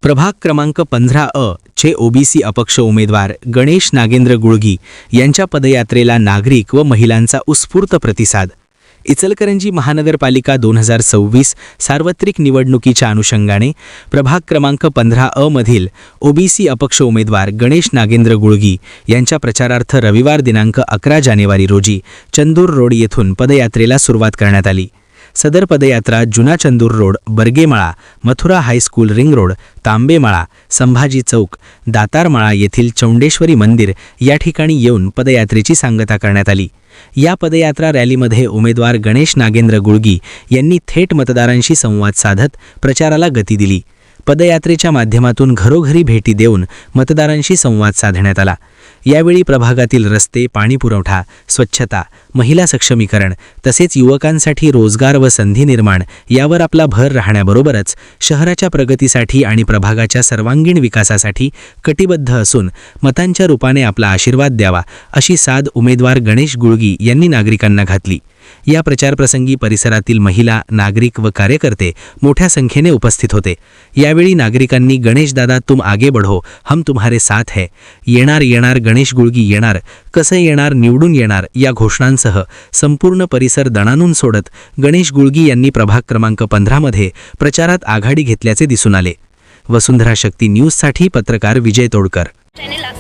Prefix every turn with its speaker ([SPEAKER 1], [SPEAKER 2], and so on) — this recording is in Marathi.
[SPEAKER 1] प्रभाग क्रमांक 15 चे ओबीसी अपक्ष उमेदवार गणेश नागेंद्र गुळगी यांच्या पदयात्रेला नागरिक व महिलांचा उत्स्फूर्त प्रतिसाद। इचलकरंजी महानगरपालिका 2026 सार्वत्रिक निवडणुकीच्या अनुषंगाने प्रभाग क्रमांक 15 मधील ओबीसी अपक्ष उमेदवार गणेश नागेंद्र गुळगी यांच्या प्रचारार्थ रविवार दिनांक 11 जानेवारी रोजी चंदूर रोड येथून पदयात्रेला सुरुवात करण्यात आली। सदर पदयात्रा जुना Chandur road, Bargemala, Mathura high school ring road, Tambemala, Sambhaji चौक, दातारमाळा येथील चौंडेश्वरी मंदिर या ठिकाणी येऊन पदयात्रेची सांगता करण्यात आली। या पदयात्रा रॅलीमध्ये उमेदवार गणेश नागेंद्र गुळगी यांनी थेट मतदारांशी संवाद साधत प्रचाराला गती दिली। पदयात्रेच्या माध्यमातून घरोघरी भेटी देऊन मतदारांशी संवाद साधण्यात आला। यावेळी प्रभागातील रस्ते, पाणीपुरवठा, स्वच्छता, महिला सक्षमीकरण तसेच युवकांसाठी रोजगार व संधी निर्माण यावर आपला भर राहण्याबरोबरच शहराच्या प्रगतीसाठी आणि प्रभागाच्या सर्वांगीण विकासासाठी कटिबद्ध असून मतांच्या रूपाने आपला आशीर्वाद द्यावा अशी साद उमेदवार गणेश गुळगी यांनी नागरिकांना घातली। या प्रचारप्रसंगी परिसरातील महिला, नागरिक व कार्यकर्ते मोठ्या संख्येने उपस्थित होते। यावेळी नागरिकांनी गणेश दादा तुम आगे बढ़ो, हम तुम्हारे साथ है, येणार येणार गणेश गुळगी येणार, कसं येणार निवडून येणार या घोषणांसह संपूर्ण परिसर दणानून सोडत गणेश गुळगी यांनी प्रभाग क्रमांक 15 मध्ये प्रचारात आघाडी घेतल्याचे दिसून आले। वसुंधरा शक्ती न्यूजसाठी पत्रकार विजय तोडकर।
[SPEAKER 2] चॅनेलला